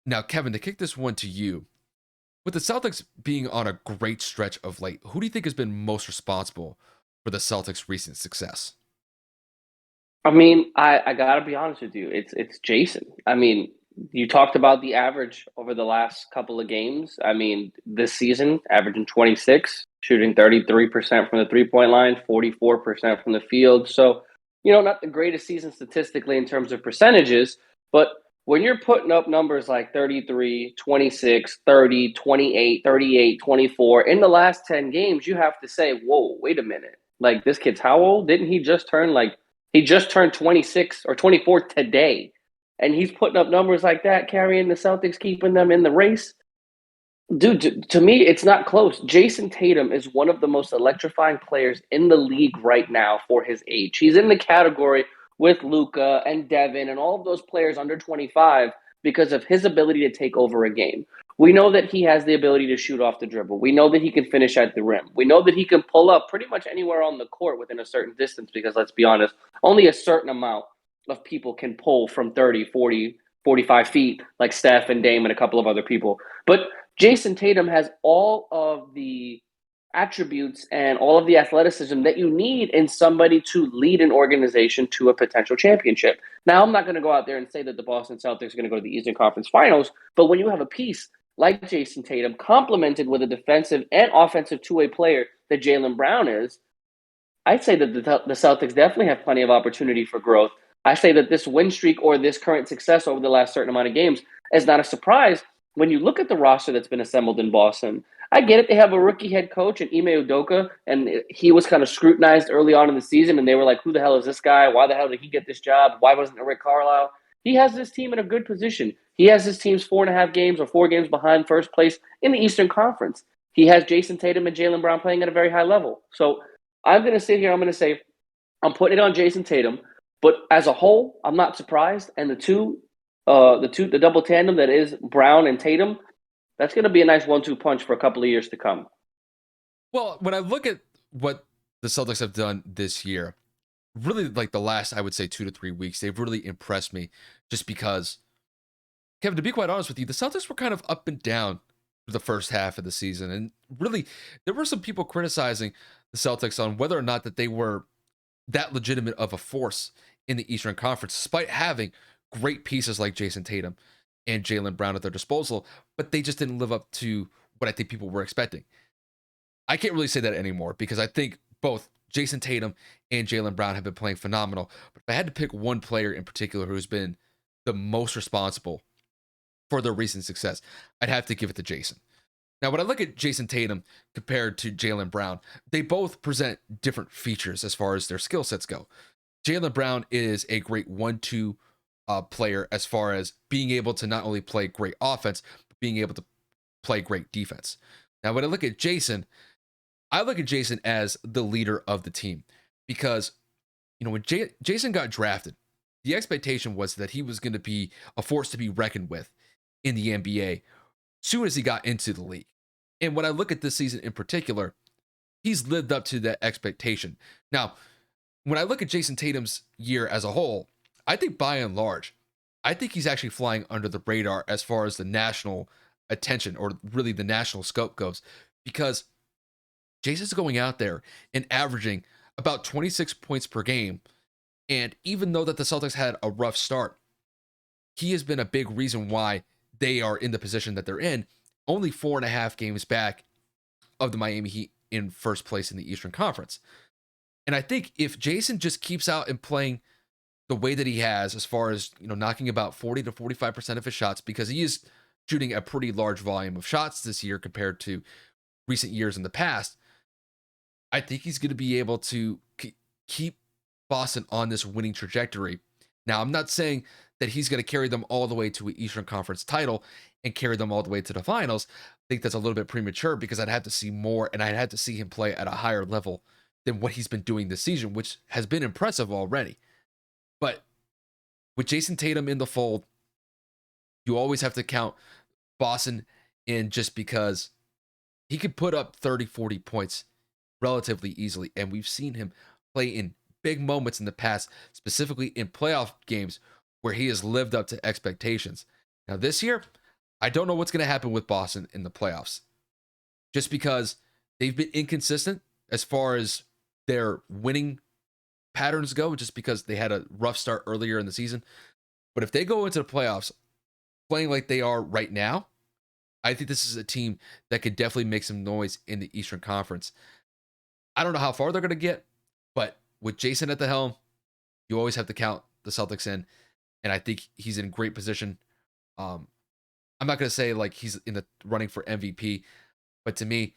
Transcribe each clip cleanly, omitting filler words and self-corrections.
Now, Kevin, to kick this one to you, with the Celtics being on a great stretch of late, who do you think has been most responsible for the Celtics' recent success? I mean, I gotta be honest with you. It's Jason. I mean, you talked about the average over the last couple of games. I mean, this season, averaging 26, shooting 33% from the 3-point line, 44% from the field. So, not the greatest season statistically in terms of percentages, but when you're putting up numbers like 33, 26, 30, 28, 38, 24 in the last 10 games, you have to say, whoa, wait a minute. Like, this kid's how old? Didn't he just turned 26 or 24 today, and he's putting up numbers like that, carrying the Celtics, keeping them in the race. Dude, to me, it's not close. Jayson Tatum is one of the most electrifying players in the league right now for his age. He's in the category with Luka and Devin and all of those players under 25 because of his ability to take over a game. We know that he has the ability to shoot off the dribble. We know that he can finish at the rim. We know that he can pull up pretty much anywhere on the court within a certain distance because, let's be honest, only a certain amount of people can pull from 30, 40, 45 feet like Steph and Dame and a couple of other people. But Jayson Tatum has all of the attributes and all of the athleticism that you need in somebody to lead an organization to a potential championship. Now, I'm not going to go out there and say that the Boston Celtics are going to go to the Eastern Conference Finals, but when you have a piece like Jayson Tatum, complemented with a defensive and offensive two-way player that Jaylen Brown is, I'd say that the Celtics definitely have plenty of opportunity for growth. I say that this win streak or this current success over the last certain amount of games is not a surprise when you look at the roster that's been assembled in Boston. I get it. They have a rookie head coach in Ime Udoka, and he was kind of scrutinized early on in the season, and they were like, who the hell is this guy? Why the hell did he get this job? Why wasn't it Rick Carlisle? He has this team in a good position. He has his team's 4.5 games or 4 games behind first place in the Eastern Conference. He has Jayson Tatum and Jaylen Brown playing at a very high level. So I'm going to sit here. I'm going to say I'm putting it on Jayson Tatum, but as a whole, I'm not surprised. And the double tandem that is Brown and Tatum, that's going to be a nice 1-2 punch for a couple of years to come. Well, when I look at what the Celtics have done this year, really like the last, I would say, 2 to 3 weeks, they've really impressed me just because, Kevin, to be quite honest with you, the Celtics were kind of up and down for the first half of the season. And really, there were some people criticizing the Celtics on whether or not that they were that legitimate of a force in the Eastern Conference, despite having great pieces like Jayson Tatum and Jaylen Brown at their disposal, but they just didn't live up to what I think people were expecting. I can't really say that anymore because I think both Jayson Tatum and Jaylen Brown have been playing phenomenal. But if I had to pick one player in particular who's been the most responsible for their recent success, I'd have to give it to Jayson. Now, when I look at Jayson Tatum compared to Jaylen Brown, they both present different features as far as their skill sets go. Jaylen Brown is a great 1-2 player as far as being able to not only play great offense, but being able to play great defense. Now, when I look at Jayson, I look at Jayson as the leader of the team because, when Jayson got drafted, the expectation was that he was going to be a force to be reckoned with in the NBA soon as he got into the league. And when I look at this season in particular, he's lived up to that expectation. Now, when I look at Jayson Tatum's year as a whole, I think by and large, I think he's actually flying under the radar as far as the national attention or really the national scope goes because Jayson's going out there and averaging about 26 points per game. And even though that the Celtics had a rough start, he has been a big reason why they are in the position that they're in, only 4.5 games back of the Miami Heat in first place in the Eastern Conference. And I think if Jayson just keeps out and playing the way that he has, as far as knocking about 40 to 45% of his shots, because he is shooting a pretty large volume of shots this year compared to recent years in the past, I think he's going to be able to keep Boston on this winning trajectory. Now, I'm not saying that he's going to carry them all the way to an Eastern Conference title and carry them all the way to the finals. I think that's a little bit premature because I'd have to see more and I'd have to see him play at a higher level than what he's been doing this season, which has been impressive already. But with Jayson Tatum in the fold, you always have to count Boston in just because he could put up 30, 40 points relatively easily. And we've seen him play in big moments in the past, specifically in playoff games where he has lived up to expectations. Now, this year, I don't know what's going to happen with Boston in the playoffs, just because they've been inconsistent as far as their winning patterns go, just because they had a rough start earlier in the season. But if they go into the playoffs playing like they are right now, I think this is a team that could definitely make some noise in the Eastern Conference. I don't know how far they're going to get, but with Jayson at the helm, you always have to count the Celtics in, and I think he's in great position. Um, I'm not going to say like he's in the running for MVP, but to me,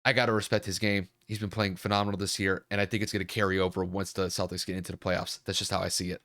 I got to respect his game. He's been playing phenomenal this year, and I think it's going to carry over once the Celtics get into the playoffs. That's just how I see it.